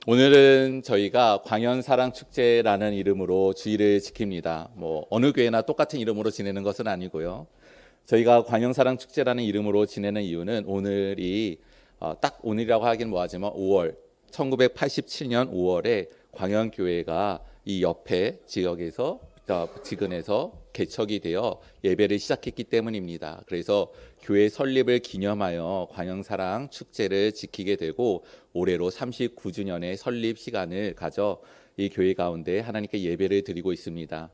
오늘은 저희가 광연사랑축제라는 이름으로 주일을 지킵니다. 어느 교회나 똑같은 이름으로 지내는 것은 아니고요. 저희가 광연사랑축제라는 이름으로 지내는 이유는 오늘이 딱 오늘이라고 하긴 뭐하지만 5월 1987년 5월에 광연교회가 이 옆에 지역에서 지근에서 개척이 되어 예배를 시작했기 때문입니다. 그래서 교회 설립을 기념하여 광연사랑 축제를 지키게 되고 올해로 39주년의 설립 시간을 가져 이 교회 가운데 하나님께 예배를 드리고 있습니다.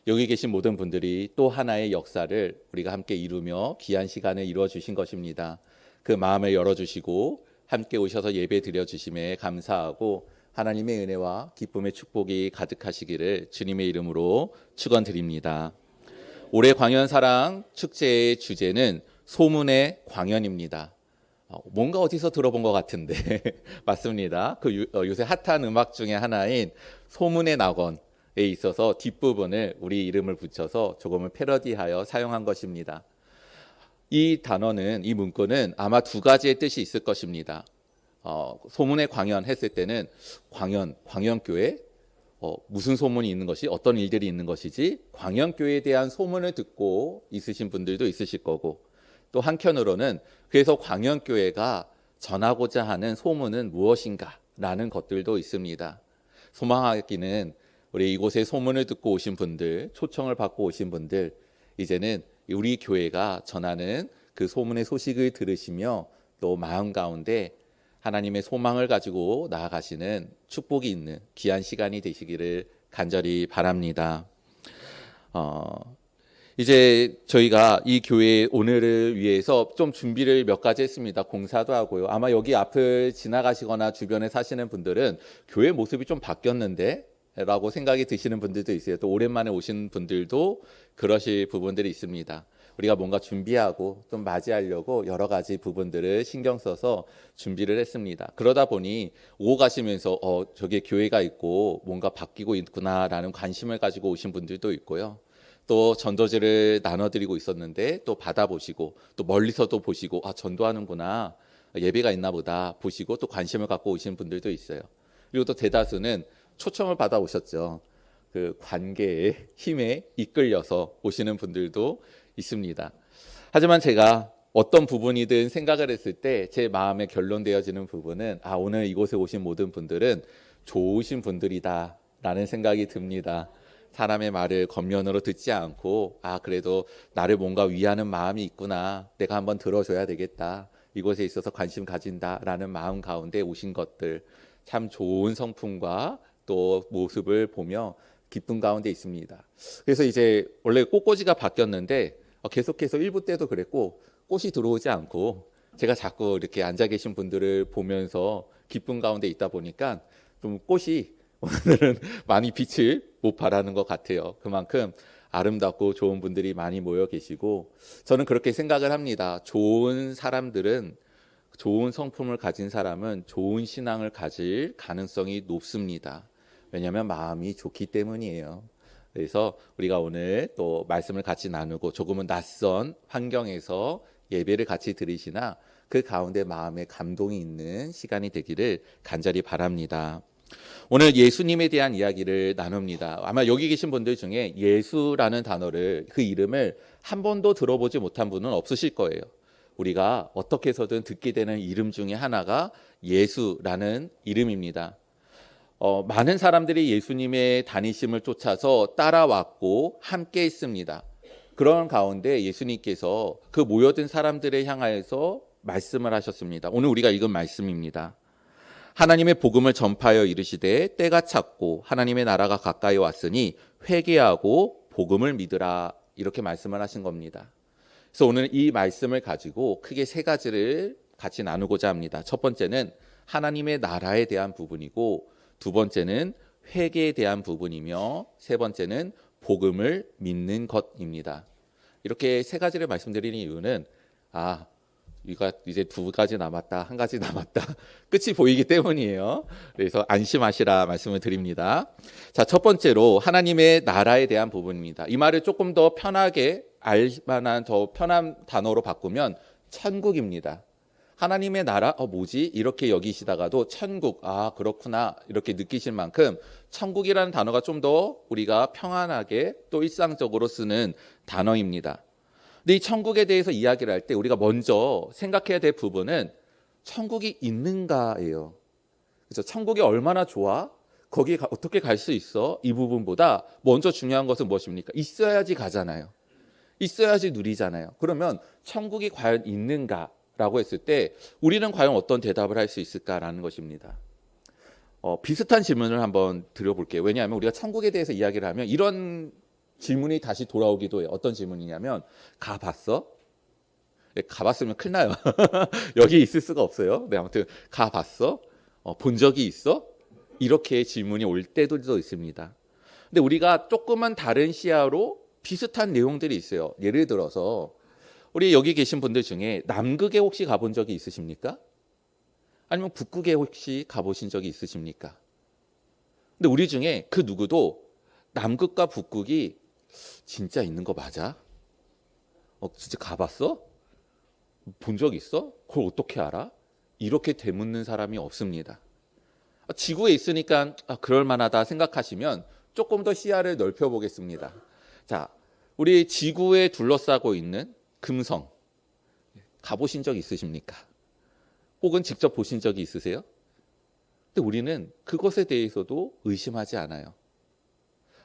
여기 계신 모든 분들이 또 하나의 역사를 우리가 함께 이루며 귀한 시간을 이루어 주신 것입니다. 그 마음을 열어주시고 함께 오셔서 예배 드려주심에 감사하고 하나님의 은혜와 기쁨의 축복이 가득하시기를 주님의 이름으로 축원드립니다. 올해 광연사랑 축제의 주제는 소문의 광연입니다. 뭔가 어디서 들어본 것 같은데 맞습니다. 요새 핫한 음악 중에 하나인 소문의 낙원에 있어서 뒷부분을 우리 이름을 붙여서 조금을 패러디하여 사용한 것입니다. 이 단어는, 이 문구는 아마 두 가지의 뜻이 있을 것입니다. 소문의 광연 했을 때는 광연교회, 무슨 소문이 있는 것이, 어떤 일들이 있는 것이지, 광연교회에 대한 소문을 듣고 있으신 분들도 있으실 거고, 또 한편으로는 그래서 광연교회가 전하고자 하는 소문은 무엇인가 라는 것들도 있습니다. 소망하기는 우리 이곳에 소문을 듣고 오신 분들, 초청을 받고 오신 분들, 이제는 우리 교회가 전하는 그 소문의 소식을 들으시며 또 마음 가운데 하나님의 소망을 가지고 나아가시는 축복이 있는 귀한 시간이 되시기를 간절히 바랍니다. 이제 저희가 이 교회 오늘을 위해서 좀 준비를 몇 가지 했습니다. 공사도 하고요. 아마 여기 앞을 지나가시거나 주변에 사시는 분들은 교회 모습이 좀 바뀌었는데 라고 생각이 드시는 분들도 있어요. 또 오랜만에 오신 분들도 그러실 부분들이 있습니다. 우리가 뭔가 준비하고 좀 맞이하려고 여러 가지 부분들을 신경 써서 준비를 했습니다. 그러다 보니 오고 가시면서 저게 교회가 있고 뭔가 바뀌고 있구나라는 관심을 가지고 오신 분들도 있고요. 또 전도지를 나눠드리고 있었는데 또 받아보시고 또 멀리서도 보시고 전도하는구나, 예배가 있나 보다 보시고 또 관심을 갖고 오신 분들도 있어요. 그리고 또 대다수는 초청을 받아 오셨죠. 그 관계의 힘에 이끌려서 오시는 분들도 있습니다. 하지만 제가 어떤 부분이든 생각을 했을 때 제 마음에 결론되어지는 부분은 오늘 이곳에 오신 모든 분들은 좋으신 분들이다 라는 생각이 듭니다. 사람의 말을 겉면으로 듣지 않고 그래도 나를 뭔가 위하는 마음이 있구나, 내가 한번 들어줘야 되겠다, 이곳에 있어서 관심 가진다라는 마음 가운데 오신 것들, 참 좋은 성품과 또 모습을 보며 기쁨 가운데 있습니다. 그래서 이제 원래 꽃꽂이가 바뀌었는데 계속해서 1부 때도 그랬고 꽃이 들어오지 않고 제가 자꾸 이렇게 앉아 계신 분들을 보면서 기쁨 가운데 있다 보니까 좀 꽃이 오늘은 많이 빛을 못 발하는 것 같아요. 그만큼 아름답고 좋은 분들이 많이 모여 계시고 저는 그렇게 생각을 합니다. 좋은 사람들은, 좋은 성품을 가진 사람은 좋은 신앙을 가질 가능성이 높습니다. 왜냐하면 마음이 좋기 때문이에요. 그래서 우리가 오늘 또 말씀을 같이 나누고 조금은 낯선 환경에서 예배를 같이 드리시나 그 가운데 마음에 감동이 있는 시간이 되기를 간절히 바랍니다. 오늘 예수님에 대한 이야기를 나눕니다. 아마 여기 계신 분들 중에 예수라는 단어를, 그 이름을 한 번도 들어보지 못한 분은 없으실 거예요. 우리가 어떻게 해서든 듣게 되는 이름 중에 하나가 예수라는 이름입니다. 많은 사람들이 예수님의 다니심을 쫓아서 따라왔고 함께 했습니다. 그런 가운데 예수님께서 그 모여든 사람들을 향하여서 말씀을 하셨습니다. 오늘 우리가 읽은 말씀입니다. 하나님의 복음을 전파하여 이르시되 때가 찼고 하나님의 나라가 가까이 왔으니 회개하고 복음을 믿으라, 이렇게 말씀을 하신 겁니다. 그래서 오늘 이 말씀을 가지고 크게 세 가지를 같이 나누고자 합니다. 첫 번째는 하나님의 나라에 대한 부분이고, 두 번째는 회개에 대한 부분이며, 세 번째는 복음을 믿는 것입니다. 이렇게 세 가지를 말씀드리는 이유는 이거 이제 두 가지 남았다, 한 가지 남았다, 끝이 보이기 때문이에요. 그래서 안심하시라 말씀을 드립니다. 자, 첫 번째로 하나님의 나라에 대한 부분입니다. 이 말을 조금 더 편하게 알만한 더 편한 단어로 바꾸면 천국입니다. 하나님의 나라, 뭐지? 이렇게 여기시다가도 천국, 그렇구나. 이렇게 느끼실 만큼 천국이라는 단어가 좀 더 우리가 평안하게 또 일상적으로 쓰는 단어입니다. 근데 이 천국에 대해서 이야기를 할 때 우리가 먼저 생각해야 될 부분은 천국이 있는가예요. 그래서 천국이 얼마나 좋아? 거기에 어떻게 갈 수 있어? 이 부분보다 먼저 중요한 것은 무엇입니까? 있어야지 가잖아요. 있어야지 누리잖아요. 그러면 천국이 과연 있는가라고 했을 때 우리는 과연 어떤 대답을 할 수 있을까라는 것입니다. 비슷한 질문을 한번 드려볼게요. 왜냐하면 우리가 천국에 대해서 이야기를 하면 이런 질문이 다시 돌아오기도 해요. 어떤 질문이냐면 가봤어? 네, 가봤으면 큰일 나요. 여기 있을 수가 없어요. 네, 아무튼 가봤어? 본 적이 있어? 이렇게 질문이 올 때도 있습니다. 근데 우리가 조금은 다른 시야로 비슷한 내용들이 있어요. 예를 들어서 우리 여기 계신 분들 중에 남극에 혹시 가본 적이 있으십니까? 아니면 북극에 혹시 가보신 적이 있으십니까? 근데 우리 중에 그 누구도 남극과 북극이 진짜 있는 거 맞아? 진짜 가봤어? 본 적 있어? 그걸 어떻게 알아? 이렇게 되묻는 사람이 없습니다. 지구에 있으니까 그럴 만하다 생각하시면 조금 더 시야를 넓혀보겠습니다. 자, 우리 지구에 둘러싸고 있는 금성 가보신 적 있으십니까? 혹은 직접 보신 적이 있으세요? 근데 우리는 그것에 대해서도 의심하지 않아요.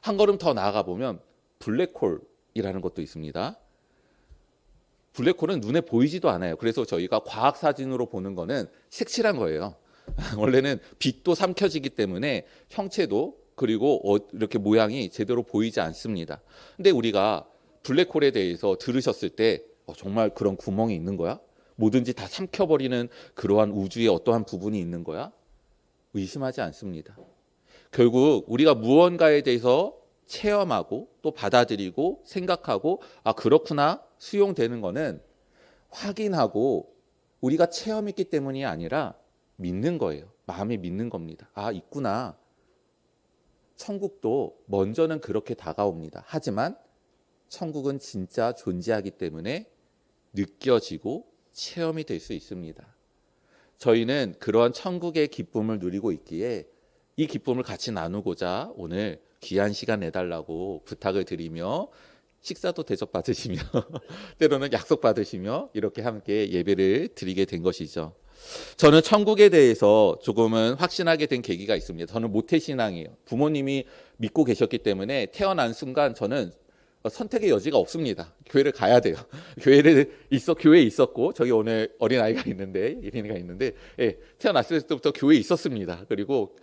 한 걸음 더 나아가 보면 블랙홀이라는 것도 있습니다. 블랙홀은 눈에 보이지도 않아요. 그래서 저희가 과학 사진으로 보는 거는 색칠한 거예요. 원래는 빛도 삼켜지기 때문에 형체도 그리고 이렇게 모양이 제대로 보이지 않습니다. 근데 우리가 블랙홀에 대해서 들으셨을 때 정말 그런 구멍이 있는 거야? 뭐든지 다 삼켜버리는 그러한 우주의 어떠한 부분이 있는 거야? 의심하지 않습니다. 결국 우리가 무언가에 대해서 체험하고 또 받아들이고 생각하고 그렇구나 수용되는 거는 확인하고 우리가 체험했기 때문이 아니라 믿는 거예요. 마음에 믿는 겁니다. 있구나. 천국도 먼저는 그렇게 다가옵니다. 하지만 천국은 진짜 존재하기 때문에 느껴지고 체험이 될 수 있습니다. 저희는 그러한 천국의 기쁨을 누리고 있기에 이 기쁨을 같이 나누고자 오늘 귀한 시간 내달라고 부탁을 드리며 식사도 대접받으시며 때로는 약속받으시며 이렇게 함께 예배를 드리게 된 것이죠. 저는 천국에 대해서 조금은 확신하게 된 계기가 있습니다. 저는 모태신앙이에요. 부모님이 믿고 계셨기 때문에 태어난 순간 저는 선택의 여지가 없습니다. 교회를 가야 돼요. 교회에 있었고 저기 오늘 어린아이가 있는데 이린이가 있는데 태어났을 때부터 교회에 있었습니다. 그리고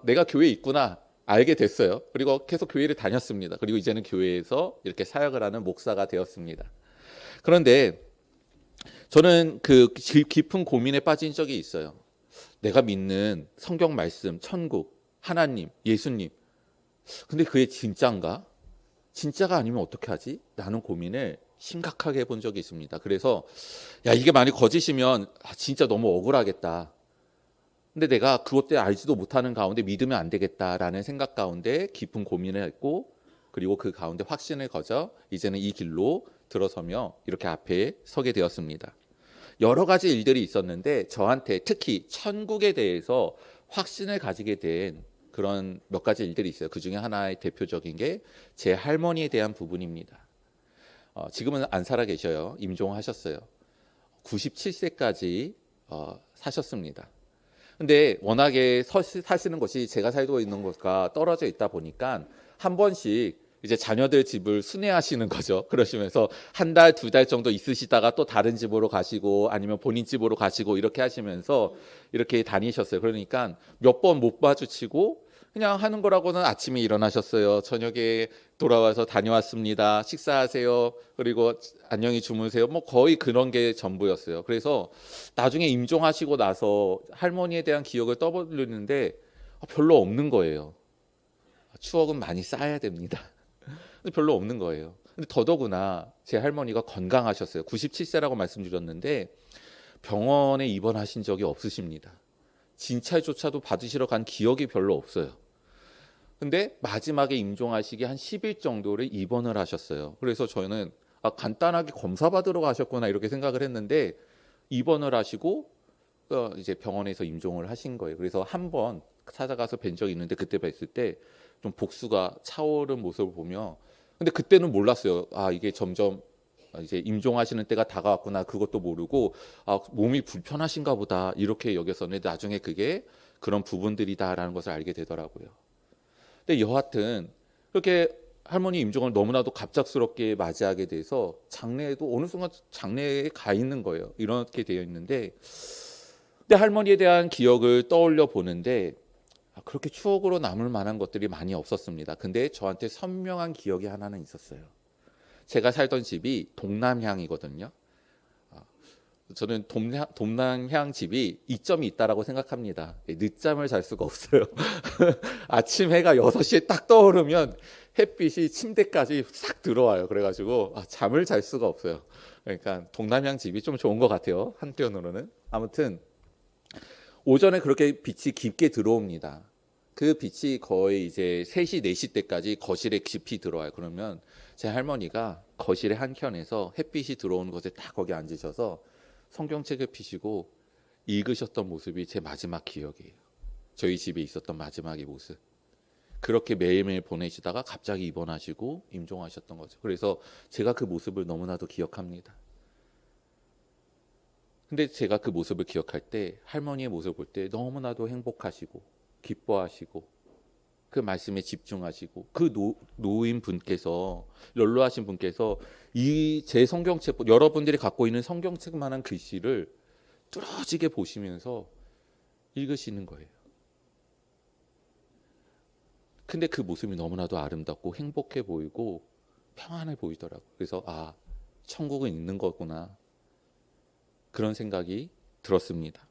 내가 교회에 있구나 알게 됐어요. 그리고 계속 교회를 다녔습니다. 그리고 이제는 교회에서 이렇게 사역을 하는 목사가 되었습니다. 그런데 저는 그 깊은 고민에 빠진 적이 있어요. 내가 믿는 성경 말씀, 천국, 하나님, 예수님. 근데 그게 진짜인가? 진짜가 아니면 어떻게 하지? 라는 고민을 심각하게 해본 적이 있습니다. 그래서 이게 만약 거짓이면 진짜 너무 억울하겠다. 근데 내가 그것 때 알지도 못하는 가운데 믿으면 안 되겠다라는 생각 가운데 깊은 고민을 했고 그리고 그 가운데 확신을 거져 이제는 이 길로 들어서며 이렇게 앞에 서게 되었습니다. 여러 가지 일들이 있었는데 저한테 특히 천국에 대해서 확신을 가지게 된 그런 몇 가지 일들이 있어요. 그 중에 하나의 대표적인 게 제 할머니에 대한 부분입니다. 지금은 안 살아 계셔요. 임종하셨어요. 97세까지 사셨습니다. 근데 워낙에 사시는 곳이 제가 살고 있는 곳과 떨어져 있다 보니까 한 번씩 이제 자녀들 집을 순회하시는 거죠. 그러시면서 한 달, 두 달 정도 있으시다가 또 다른 집으로 가시고 아니면 본인 집으로 가시고 이렇게 하시면서 이렇게 다니셨어요. 그러니까 몇 번 못 마주치고 그냥 하는 거라고는 아침에 일어나셨어요. 저녁에 돌아와서 다녀왔습니다. 식사하세요. 그리고 안녕히 주무세요. 뭐 거의 그런 게 전부였어요. 그래서 나중에 임종하시고 나서 할머니에 대한 기억을 떠올리는데 별로 없는 거예요. 추억은 많이 쌓아야 됩니다. 근데 별로 없는 거예요. 근데 더더구나 제 할머니가 건강하셨어요. 97세라고 말씀드렸는데 병원에 입원하신 적이 없으십니다. 진찰조차도 받으시러 간 기억이 별로 없어요. 근데 마지막에 임종하시기 한 10일 정도를 입원을 하셨어요. 그래서 저는 간단하게 검사 받으러 가셨구나 이렇게 생각을 했는데 입원을 하시고 이제 병원에서 임종을 하신 거예요. 그래서 한 번 찾아가서 뵌 적이 있는데 그때 뵀을 때 좀 복수가 차오른 모습을 보며, 근데 그때는 몰랐어요. 아, 이게 점점 이제 임종하시는 때가 다가왔구나. 그것도 모르고 아, 몸이 불편하신가 보다 이렇게 여겼었는데 나중에 그게 그런 부분들이다라는 것을 알게 되더라고요. 근데 여하튼 그렇게 할머니 임종을 너무나도 갑작스럽게 맞이하게 돼서 장례에도 어느 순간 장례에 가 있는 거예요. 이렇게 되어 있는데, 근데 할머니에 대한 기억을 떠올려 보는데 그렇게 추억으로 남을 만한 것들이 많이 없었습니다. 근데 저한테 선명한 기억이 하나는 있었어요. 제가 살던 집이 동남향이거든요. 저는 동남향 집이 이점이 있다라고 생각합니다. 늦잠을 잘 수가 없어요. 아침 해가 6시에 딱 떠오르면 햇빛이 침대까지 싹 들어와요. 그래가지고 잠을 잘 수가 없어요. 그러니까 동남향 집이 좀 좋은 것 같아요. 한편으로는. 아무튼 오전에 그렇게 빛이 깊게 들어옵니다. 그 빛이 거의 이제 3시, 4시 때까지 거실에 깊이 들어와요. 그러면 제 할머니가 거실의 한켠에서 햇빛이 들어오는 곳에 딱 거기 앉으셔서 성경책을 펴시고 읽으셨던 모습이 제 마지막 기억이에요. 저희 집에 있었던 마지막의 모습. 그렇게 매일매일 보내시다가 갑자기 입원하시고 임종하셨던 거죠. 그래서 제가 그 모습을 너무나도 기억합니다. 근데 제가 그 모습을 기억할 때 할머니의 모습을 볼 때 너무나도 행복하시고 기뻐하시고 그 말씀에 집중하시고 그 노인 분께서 연로하신 분께서 이 제 성경책, 여러분들이 갖고 있는 성경책만한 글씨를 뚫어지게 보시면서 읽으시는 거예요. 근데 그 모습이 너무나도 아름답고 행복해 보이고 평안해 보이더라고요. 그래서 아, 천국은 있는 거구나, 그런 생각이 들었습니다.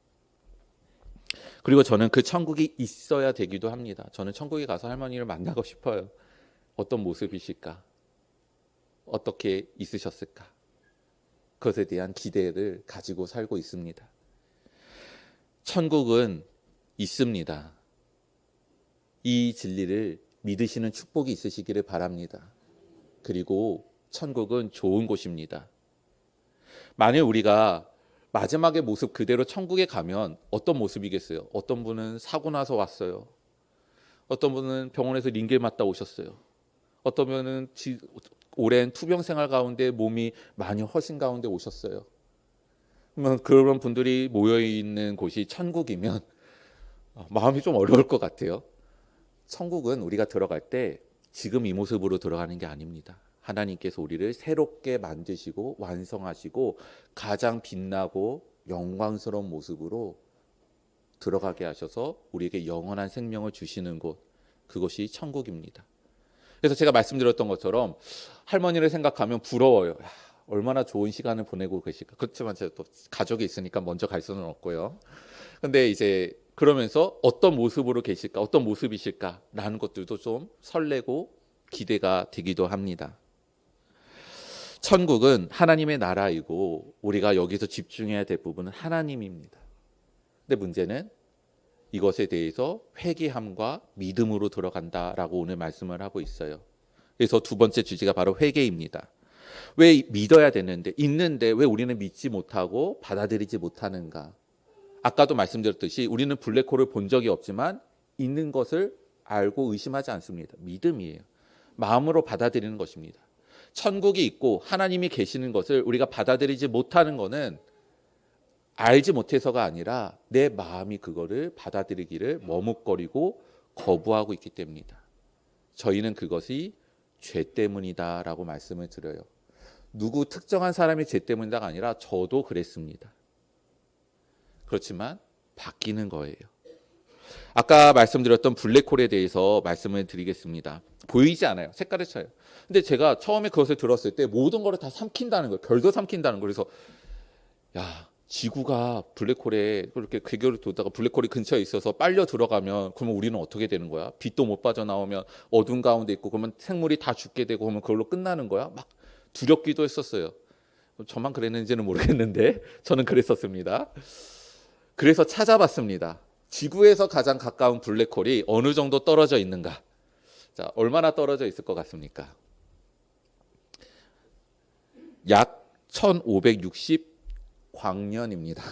그리고 저는 그 천국이 있어야 되기도 합니다. 저는 천국에 가서 할머니를 만나고 싶어요. 어떤 모습이실까? 어떻게 있으셨을까? 그것에 대한 기대를 가지고 살고 있습니다. 천국은 있습니다. 이 진리를 믿으시는 축복이 있으시기를 바랍니다. 그리고 천국은 좋은 곳입니다. 만일 우리가 마지막의 모습 그대로 천국에 가면 어떤 모습이겠어요? 어떤 분은 사고 나서 왔어요. 어떤 분은 병원에서 링겔 맞다 오셨어요. 어떤 분은 오랜 투병 생활 가운데 몸이 많이 허신 가운데 오셨어요. 그런 분들이 모여있는 곳이 천국이면 마음이 좀 어려울 것 같아요. 천국은 우리가 들어갈 때 지금 이 모습으로 들어가는 게 아닙니다. 하나님께서 우리를 새롭게 만드시고 완성하시고 가장 빛나고 영광스러운 모습으로 들어가게 하셔서 우리에게 영원한 생명을 주시는 곳, 그것이 천국입니다. 그래서 제가 말씀드렸던 것처럼 할머니를 생각하면 부러워요. 야, 얼마나 좋은 시간을 보내고 계실까. 그렇지만 제가 또 가족이 있으니까 먼저 갈 수는 없고요. 근데 이제 그러면서 어떤 모습으로 계실까, 어떤 모습이실까라는 것들도 좀 설레고 기대가 되기도 합니다. 천국은 하나님의 나라이고 우리가 여기서 집중해야 될 부분은 하나님입니다. 근데 문제는 이것에 대해서 회개함과 믿음으로 들어간다라고 오늘 말씀을 하고 있어요. 그래서 두 번째 주제가 바로 회개입니다. 왜 믿어야 되는데, 있는데 왜 우리는 믿지 못하고 받아들이지 못하는가? 아까도 말씀드렸듯이 우리는 블랙홀을 본 적이 없지만 있는 것을 알고 의심하지 않습니다. 믿음이에요. 마음으로 받아들이는 것입니다. 천국이 있고 하나님이 계시는 것을 우리가 받아들이지 못하는 것은 알지 못해서가 아니라 내 마음이 그거를 받아들이기를 머뭇거리고 거부하고 있기 때문이다. 저희는 그것이 죄 때문이다라고 말씀을 드려요. 누구 특정한 사람이 죄 때문이다가 아니라 저도 그랬습니다. 그렇지만 바뀌는 거예요. 아까 말씀드렸던 블랙홀에 대해서 말씀을 드리겠습니다. 보이지 않아요. 색깔을 쳐요. 근데 제가 처음에 그것을 들었을 때 모든 거를 다 삼킨다는 거예요. 별도 삼킨다는 거예요. 그래서 야, 지구가 블랙홀에 그렇게 궤교를 돌다가 블랙홀이 근처에 있어서 빨려 들어가면 그러면 우리는 어떻게 되는 거야? 빛도 못 빠져나오면 어둠 가운데 있고 그러면 생물이 다 죽게 되고 그러면 그걸로 끝나는 거야? 막 두렵기도 했었어요. 저만 그랬는지는 모르겠는데 저는 그랬었습니다. 그래서 찾아봤습니다. 지구에서 가장 가까운 블랙홀이 어느 정도 떨어져 있는가? 자, 얼마나 떨어져 있을 것 같습니까? 약 1560 광년입니다.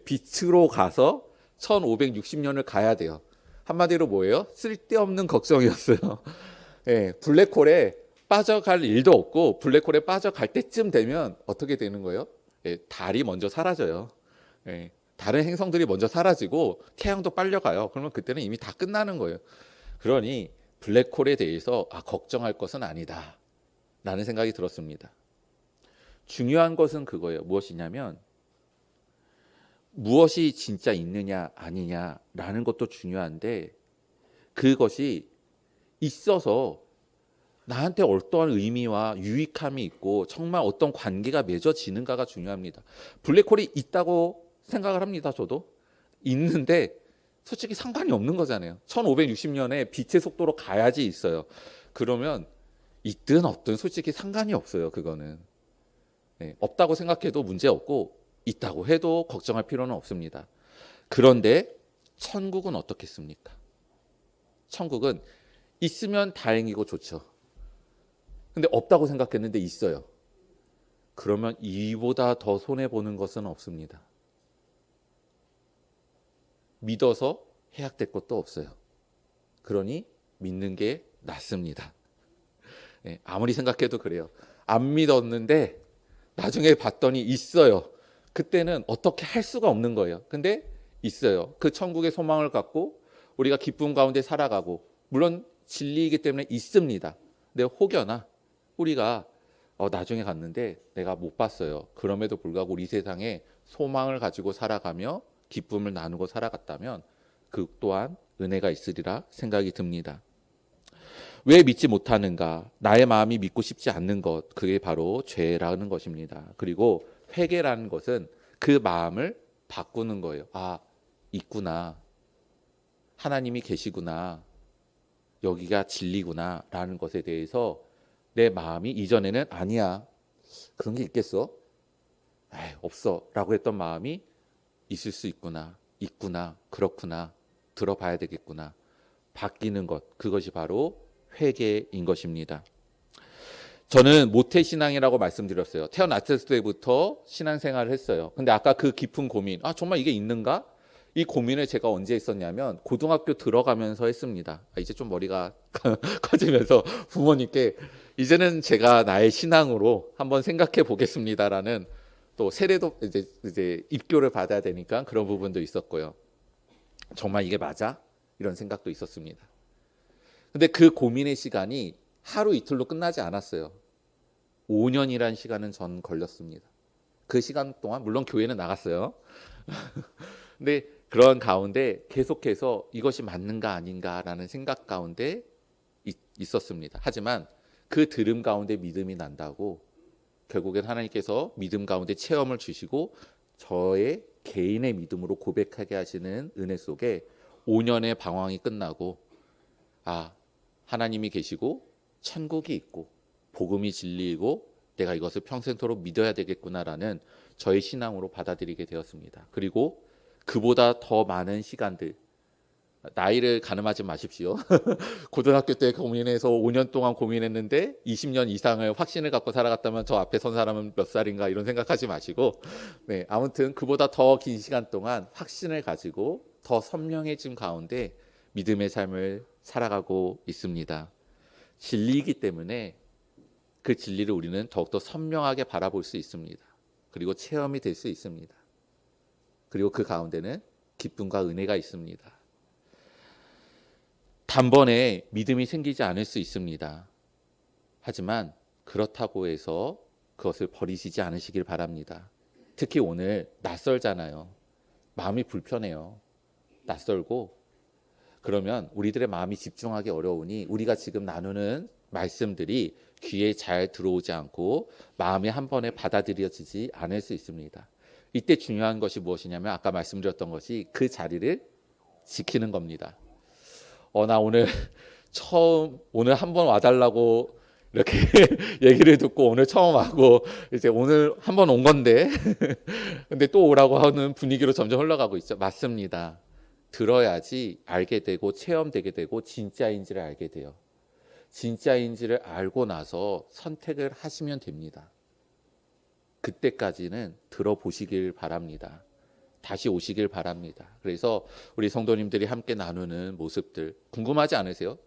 빛으로 가서 1560년을 가야 돼요. 한마디로 뭐예요? 쓸데없는 걱정이었어요. 예, 블랙홀에 빠져갈 일도 없고 블랙홀에 빠져갈 때쯤 되면 어떻게 되는 거예요? 예, 달이 먼저 사라져요. 예, 다른 행성들이 먼저 사라지고 태양도 빨려가요. 그러면 그때는 이미 다 끝나는 거예요. 그러니 블랙홀에 대해서 걱정할 것은 아니다 라는 생각이 들었습니다. 중요한 것은 그거예요. 무엇이냐면 무엇이 진짜 있느냐 아니냐라는 것도 중요한데 그것이 있어서 나한테 어떠한 의미와 유익함이 있고 정말 어떤 관계가 맺어지는가가 중요합니다. 블랙홀이 있다고 생각을 합니다. 저도 있는데 솔직히 상관이 없는 거잖아요. 1560년에 빛의 속도로 가야지 있어요. 그러면 있든 없든 솔직히 상관이 없어요. 그거는 없다고 생각해도 문제 없고 있다고 해도 걱정할 필요는 없습니다. 그런데 천국은 어떻겠습니까? 천국은 있으면 다행이고 좋죠. 근데 없다고 생각했는데 있어요. 그러면 이보다 더 손해보는 것은 없습니다. 믿어서 해약될 것도 없어요. 그러니 믿는 게 낫습니다. 아무리 생각해도 그래요. 안 믿었는데 나중에 봤더니 있어요. 그때는 어떻게 할 수가 없는 거예요. 근데 있어요. 그 천국의 소망을 갖고 우리가 기쁨 가운데 살아가고 물론 진리이기 때문에 있습니다. 근데 혹여나 우리가 나중에 갔는데 내가 못 봤어요. 그럼에도 불구하고 우리 세상에 소망을 가지고 살아가며 기쁨을 나누고 살아갔다면 그 또한 은혜가 있으리라 생각이 듭니다. 왜 믿지 못하는가? 나의 마음이 믿고 싶지 않는 것, 그게 바로 죄라는 것입니다. 그리고 회개라는 것은 그 마음을 바꾸는 거예요. 있구나. 하나님이 계시구나. 여기가 진리구나. 라는 것에 대해서 내 마음이 이전에는 아니야. 그런 게 있겠어? 없어. 라고 했던 마음이 있을 수 있구나. 있구나. 그렇구나. 들어봐야 되겠구나. 바뀌는 것. 그것이 바로 회개인 것입니다. 저는 모태신앙이라고 말씀드렸어요. 태어났을 때부터 신앙생활을 했어요. 근데 아까 그 깊은 고민, 정말 이게 있는가? 이 고민을 제가 언제 했었냐면 고등학교 들어가면서 했습니다. 이제 좀 머리가 커지면서 부모님께 이제는 제가 나의 신앙으로 한번 생각해 보겠습니다라는 또 세례도 이제 입교를 받아야 되니까 그런 부분도 있었고요. 정말 이게 맞아? 이런 생각도 있었습니다. 근데 그 고민의 시간이 하루 이틀로 끝나지 않았어요. 5년이란 시간은 전 걸렸습니다. 그 시간 동안 물론 교회는 나갔어요. 근데 그런 가운데 계속해서 이것이 맞는가 아닌가라는 생각 가운데 있었습니다. 하지만 그 들음 가운데 믿음이 난다고 결국엔 하나님께서 믿음 가운데 체험을 주시고 저의 개인의 믿음으로 고백하게 하시는 은혜 속에 5년의 방황이 끝나고 하나님이 계시고 천국이 있고 복음이 진리이고 내가 이것을 평생토록 믿어야 되겠구나라는 저의 신앙으로 받아들이게 되었습니다. 그리고 그보다 더 많은 시간들, 나이를 가늠하지 마십시오. 고등학교 때 고민해서 5년 동안 고민했는데 20년 이상을 확신을 갖고 살아갔다면 저 앞에 선 사람은 몇 살인가 이런 생각하지 마시고 아무튼 그보다 더 긴 시간 동안 확신을 가지고 더 선명해진 가운데 믿음의 삶을 살아가고 있습니다. 진리이기 때문에 그 진리를 우리는 더욱더 선명하게 바라볼 수 있습니다. 그리고 체험이 될 수 있습니다. 그리고 그 가운데는 기쁨과 은혜가 있습니다. 단번에 믿음이 생기지 않을 수 있습니다. 하지만 그렇다고 해서 그것을 버리시지 않으시길 바랍니다. 특히 오늘 낯설잖아요. 마음이 불편해요. 낯설고 그러면 우리들의 마음이 집중하기 어려우니 우리가 지금 나누는 말씀들이 귀에 잘 들어오지 않고 마음에 한 번에 받아들여지지 않을 수 있습니다. 이때 중요한 것이 무엇이냐면 아까 말씀드렸던 것이 그 자리를 지키는 겁니다. 나 오늘 오늘 한번 와달라고 이렇게 얘기를 듣고 오늘 처음 하고 이제 오늘 한번 온 건데 근데 또 오라고 하는 분위기로 점점 흘러가고 있죠. 맞습니다. 들어야지 알게 되고 체험되게 되고 진짜인지를 알게 돼요. 진짜인지를 알고 나서 선택을 하시면 됩니다. 그때까지는 들어보시길 바랍니다. 다시 오시길 바랍니다. 그래서 우리 성도님들이 함께 나누는 모습들 궁금하지 않으세요?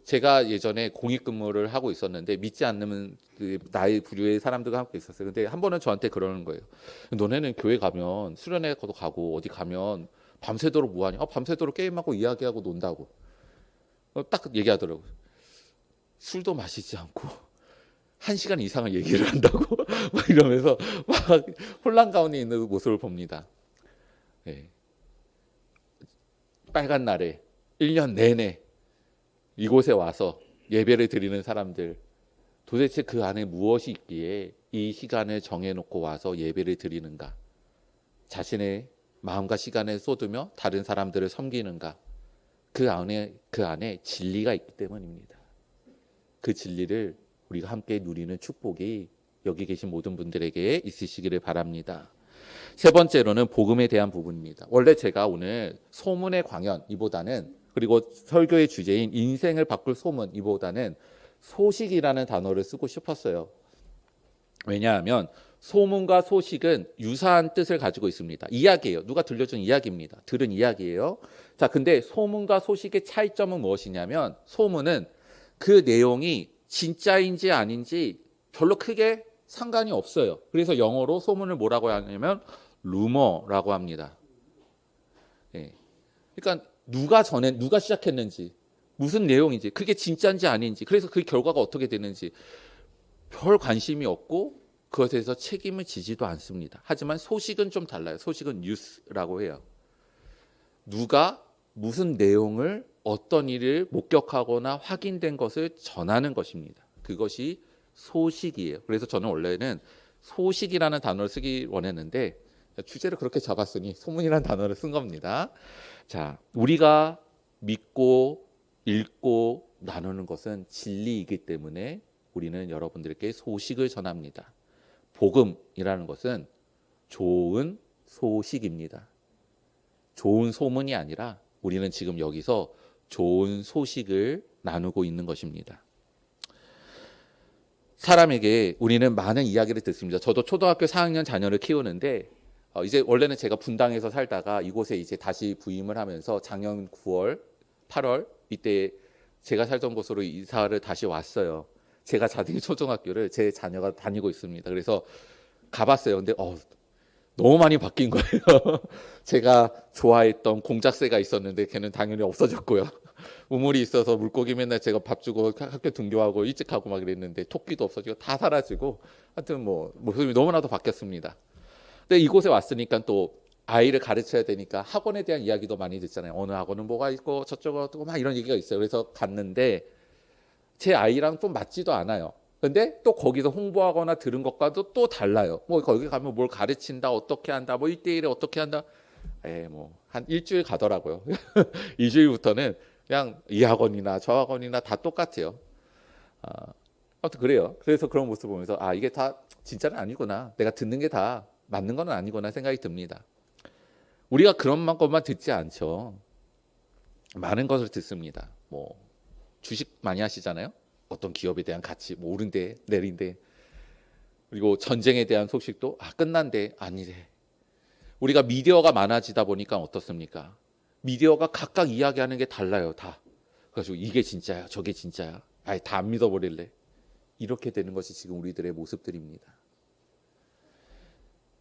제가 예전에 공익근무를 하고 있었는데 믿지 않는 그 나의 부류의 사람들과 함께 있었어요. 근데 한 번은 저한테 그러는 거예요. 너네는 교회 가면 수련회도 가고 어디 가면 밤새도록 뭐하냐? 밤새도록 게임하고 이야기하고 논다고. 딱 얘기하더라고요. 술도 마시지 않고 1시간 이상을 얘기를 한다고 막 이러면서 막 혼란 가운데 있는 모습을 봅니다. 네. 빨간 날에 1년 내내 이곳에 와서 예배를 드리는 사람들, 도대체 그 안에 무엇이 있기에 이 시간을 정해놓고 와서 예배를 드리는가? 자신의 마음과 시간을 쏟으며 다른 사람들을 섬기는가? 그 안에 진리가 있기 때문입니다. 그 진리를 우리가 함께 누리는 축복이 여기 계신 모든 분들에게 있으시기를 바랍니다. 세 번째로는 복음에 대한 부분입니다. 원래 제가 오늘 소문의 광연 이보다는, 그리고 설교의 주제인 인생을 바꿀 소문 이보다는 소식이라는 단어를 쓰고 싶었어요. 왜냐하면 소문과 소식은 유사한 뜻을 가지고 있습니다. 이야기예요. 누가 들려준 이야기입니다. 들은 이야기예요. 자, 근데 소문과 소식의 차이점은 무엇이냐면, 소문은 그 내용이 진짜인지 아닌지 별로 크게 상관이 없어요. 그래서 영어로 소문을 뭐라고 하냐면 루머라고 합니다. 예. 그러니까 누가 시작했는지, 무슨 내용인지, 그게 진짜인지 아닌지, 그래서 그 결과가 어떻게 되는지 별 관심이 없고 그것에 대해서 책임을 지지도 않습니다. 하지만 소식은 좀 달라요. 소식은 뉴스라고 해요. 누가 무슨 내용을, 어떤 일을 목격하거나 확인된 것을 전하는 것입니다. 그것이 소식이에요. 그래서 저는 원래는 소식이라는 단어를 쓰기 원했는데 주제를 그렇게 잡았으니 소문이라는 단어를 쓴 겁니다. 자, 우리가 믿고 읽고 나누는 것은 진리이기 때문에 우리는 여러분들께 소식을 전합니다. 복음이라는 것은 좋은 소식입니다. 좋은 소문이 아니라 우리는 지금 여기서 좋은 소식을 나누고 있는 것입니다. 사람에게 우리는 많은 이야기를 듣습니다. 저도 초등학교 4학년 자녀를 키우는데 이제 원래는 제가 분당에서 살다가 이곳에 이제 다시 부임을 하면서 작년 9월, 8월 이때 제가 살던 곳으로 이사를 다시 왔어요. 제가 자딩 초등학교를 제 자녀가 다니고 있습니다. 그래서 가봤어요. 근데 너무 많이 바뀐 거예요. 제가 좋아했던 공작새가 있었는데 걔는 당연히 없어졌고요. 우물이 있어서 물고기 맨날 제가 밥 주고 학교 등교하고 일찍 가고 막 그랬는데 토끼도 없어지고 다 사라지고, 하여튼 뭐 모습이 너무나도 바뀌었습니다. 근데 이곳에 왔으니까 또 아이를 가르쳐야 되니까 학원에 대한 이야기도 많이 듣잖아요. 어느 학원은 뭐가 있고 저쪽은 어떻고 막 이런 얘기가 있어요. 그래서 갔는데 제 아이랑 좀 맞지도 않아요. 근데 또 거기서 홍보하거나 들은 것과도 또 달라요. 뭐 거기 가면 뭘 가르친다, 어떻게 한다, 뭐 1대1에 어떻게 한다. 뭐 한 일주일 가더라고요. 2주일부터는 그냥 이 학원이나 저 학원이나 다 똑같아요. 아무튼 그래요. 그래서 그런 모습 보면서 이게 다 진짜는 아니구나. 내가 듣는 게 다 맞는 건 아니구나 생각이 듭니다. 우리가 그런 것만 듣지 않죠. 많은 것을 듣습니다. 뭐 주식 많이 하시잖아요. 어떤 기업에 대한 가치, 뭐 오른대 내린대. 그리고 전쟁에 대한 소식도 끝난대, 아니래. 우리가 미디어가 많아지다 보니까 어떻습니까? 미디어가 각각 이야기하는 게 달라요, 다. 그래서 이게 진짜야, 저게 진짜야. 다 안 믿어버릴래. 이렇게 되는 것이 지금 우리들의 모습들입니다.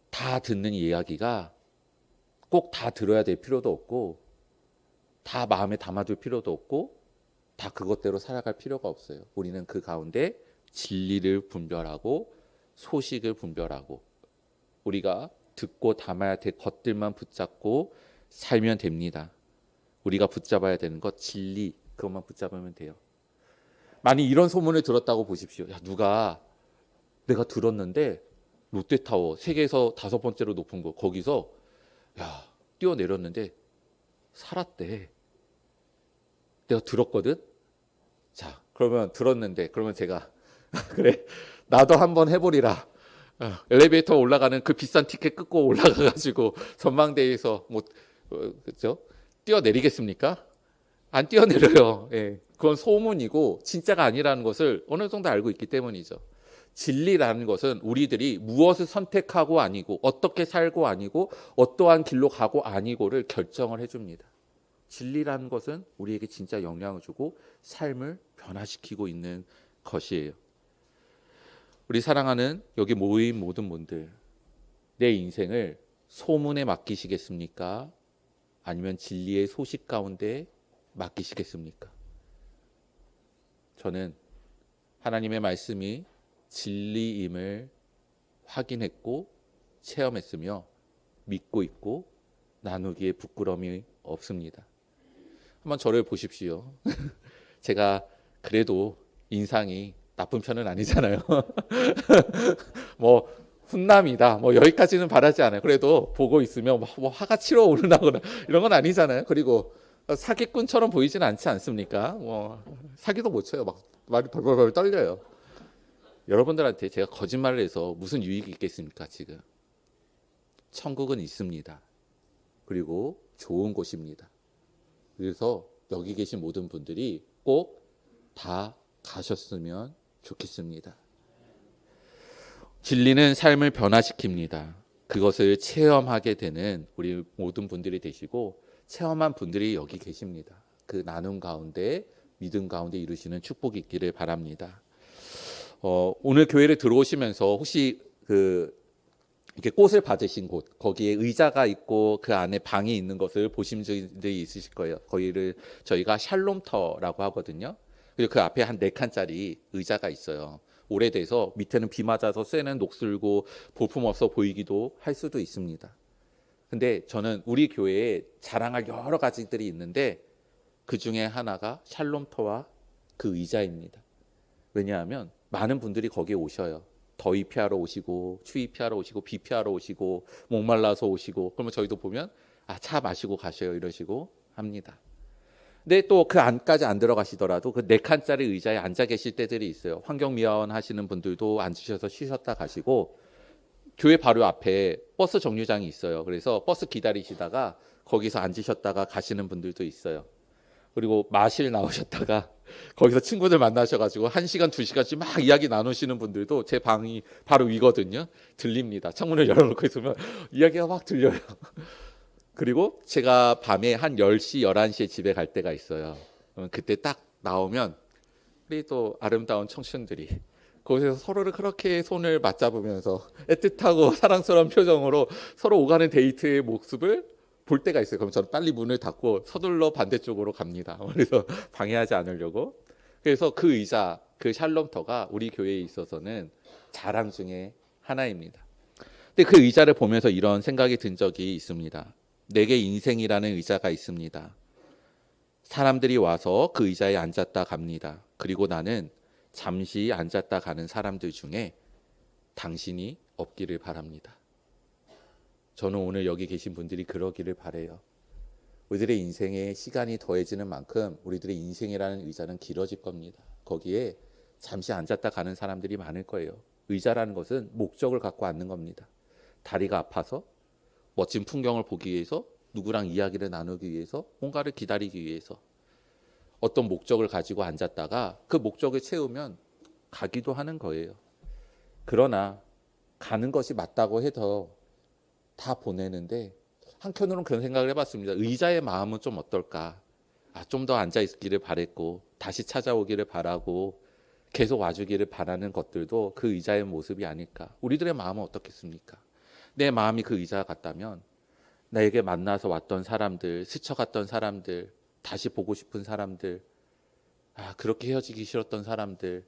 다 듣는 이야기가 꼭 다 들어야 될 필요도 없고, 다 마음에 담아둘 필요도 없고, 다 그것대로 살아갈 필요가 없어요. 우리는 그 가운데 진리를 분별하고 소식을 분별하고 우리가 듣고 담아야 될 것들만 붙잡고 살면 됩니다. 우리가 붙잡아야 되는 것, 진리, 그것만 붙잡으면 돼요. 만약 이런 소문을 들었다고 보십시오. 누가 내가 들었는데 롯데타워 세계에서 5번째로 높은 거 거기서 뛰어내렸는데 살았대. 내가 들었거든. 자, 그러면 들었는데 그러면 제가 그래 나도 한번 해보리라. 엘리베이터 올라가는 그 비싼 티켓 끊고 올라가가지고 전망대에서 그렇죠? 뛰어내리겠습니까? 안 뛰어내려요. 그건 소문이고 진짜가 아니라는 것을 어느 정도 알고 있기 때문이죠. 진리라는 것은 우리들이 무엇을 선택하고 아니고 어떻게 살고 아니고 어떠한 길로 가고 아니고를 결정을 해줍니다. 진리라는 것은 우리에게 진짜 영향을 주고 삶을 변화시키고 있는 것이에요. 우리 사랑하는 여기 모인 모든 분들, 내 인생을 소문에 맡기시겠습니까? 아니면 진리의 소식 가운데 맡기시겠습니까? 저는 하나님의 말씀이 진리임을 확인했고 체험했으며 믿고 있고 나누기에 부끄러움이 없습니다. 한번 저를 보십시오. 제가 그래도 인상이 나쁜 편은 아니잖아요. 뭐 훈남이다 뭐 여기까지는 바라지 않아요. 그래도 보고 있으면 뭐 화가 치러오르나거나 이런 건 아니잖아요. 그리고 사기꾼처럼 보이진 않지 않습니까? 뭐 사기도 못 쳐요. 막 말이 벌벌벌 떨려요. 여러분들한테 제가 거짓말을 해서 무슨 유익이 있겠습니까? 지금 천국은 있습니다. 그리고 좋은 곳입니다. 그래서 여기 계신 모든 분들이 꼭 다 가셨으면 좋겠습니다. 진리는 삶을 변화시킵니다. 그것을 체험하게 되는 우리 모든 분들이 되시고 체험한 분들이 여기 계십니다. 그 나눔 가운데 믿음 가운데 이루시는 축복이 있기를 바랍니다. 오늘 교회를 들어오시면서 혹시 이렇게 꽃을 받으신 곳, 거기에 의자가 있고 그 안에 방이 있는 것을 보신 분들이 있으실 거예요. 거기를 저희가 샬롬터라고 하거든요. 그리고 그 앞에 한 4칸짜리 의자가 있어요. 오래돼서 밑에는 비 맞아서 쇠는 녹슬고 볼품없어 보이기도 할 수도 있습니다. 근데 저는 우리 교회에 자랑할 여러 가지들이 있는데 그 중에 하나가 샬롬터와 그 의자입니다. 왜냐하면 많은 분들이 거기에 오셔요. 더위 피하러 오시고 추위 피하러 오시고 비 피하러 오시고 목말라서 오시고 그러면 저희도 보면 차 마시고 가셔요 이러시고 합니다. 근데 또 그 안까지 안 들어가시더라도 그 4칸짜리 의자에 앉아 계실 때들이 있어요. 환경미화원 하시는 분들도 앉으셔서 쉬셨다 가시고 교회 바로 앞에 버스 정류장이 있어요. 그래서 버스 기다리시다가 거기서 앉으셨다가 가시는 분들도 있어요. 그리고 마실 나오셨다가 거기서 친구들 만나셔가지고 1시간, 2시간씩 막 이야기 나누시는 분들도 제 방이 바로 위거든요. 들립니다. 창문을 열어놓고 있으면 이야기가 막 들려요. 그리고 제가 밤에 한 10시, 11시에 집에 갈 때가 있어요. 그때 딱 나오면 우리 또 아름다운 청춘들이 거기서 서로를 그렇게 손을 맞잡으면서 애틋하고 사랑스러운 표정으로 서로 오가는 데이트의 모습을 볼 때가 있어요. 그럼 저는 빨리 문을 닫고 서둘러 반대쪽으로 갑니다. 그래서 방해하지 않으려고. 그래서 그 의자, 그 샬롬터가 우리 교회에 있어서는 자랑 중에 하나입니다. 근데 그 의자를 보면서 이런 생각이 든 적이 있습니다. 내게 인생이라는 의자가 있습니다. 사람들이 와서 그 의자에 앉았다 갑니다. 그리고 나는 잠시 앉았다 가는 사람들 중에 당신이 없기를 바랍니다. 저는 오늘 여기 계신 분들이 그러기를 바라요. 우리들의 인생에 시간이 더해지는 만큼 우리들의 인생이라는 의자는 길어질 겁니다. 거기에 잠시 앉았다 가는 사람들이 많을 거예요. 의자라는 것은 목적을 갖고 앉는 겁니다. 다리가 아파서 멋진 풍경을 보기 위해서 누구랑 이야기를 나누기 위해서 뭔가를 기다리기 위해서 어떤 목적을 가지고 앉았다가 그 목적을 채우면 가기도 하는 거예요. 그러나 가는 것이 맞다고 해서 다 보내는데 한편으로는 그런 생각을 해봤습니다. 의자의 마음은 좀 어떨까? 좀 더 앉아있기를 바랬고 다시 찾아오기를 바라고 계속 와주기를 바라는 것들도 그 의자의 모습이 아닐까? 우리들의 마음은 어떻겠습니까? 내 마음이 그 의자 같다면 나에게 만나서 왔던 사람들, 스쳐갔던 사람들, 다시 보고 싶은 사람들, 그렇게 헤어지기 싫었던 사람들,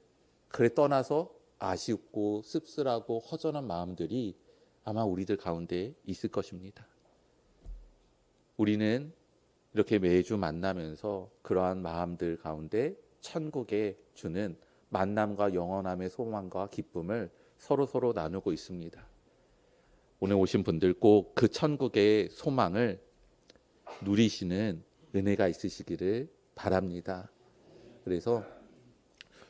그래 떠나서 아쉽고 씁쓸하고 허전한 마음들이 아마 우리들 가운데 있을 것입니다. 우리는 이렇게 매주 만나면서 그러한 마음들 가운데 천국에 주는 만남과 영원함의 소망과 기쁨을 서로 나누고 있습니다. 오늘 오신 분들 꼭 그 천국의 소망을 누리시는 은혜가 있으시기를 바랍니다. 그래서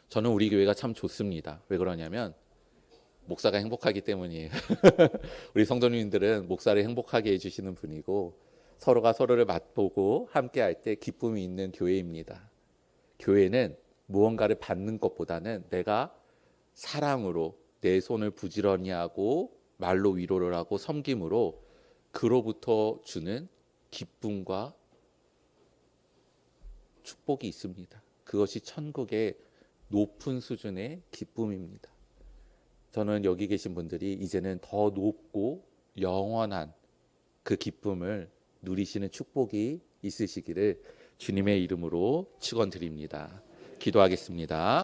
저는 우리 교회가 참 좋습니다. 왜 그러냐면 목사가 행복하기 때문이에요. 우리 성도님들은 목사를 행복하게 해주시는 분이고 서로가 서로를 맛보고 함께할 때 기쁨이 있는 교회입니다. 교회는 무언가를 받는 것보다는 내가 사랑으로 내 손을 부지런히 하고 말로 위로를 하고 섬김으로 그로부터 주는 기쁨과 축복이 있습니다. 그것이 천국의 높은 수준의 기쁨입니다. 저는 여기 계신 분들이 이제는 더 높고 영원한 그 기쁨을 누리시는 축복이 있으시기를 주님의 이름으로 축원드립니다. 기도하겠습니다.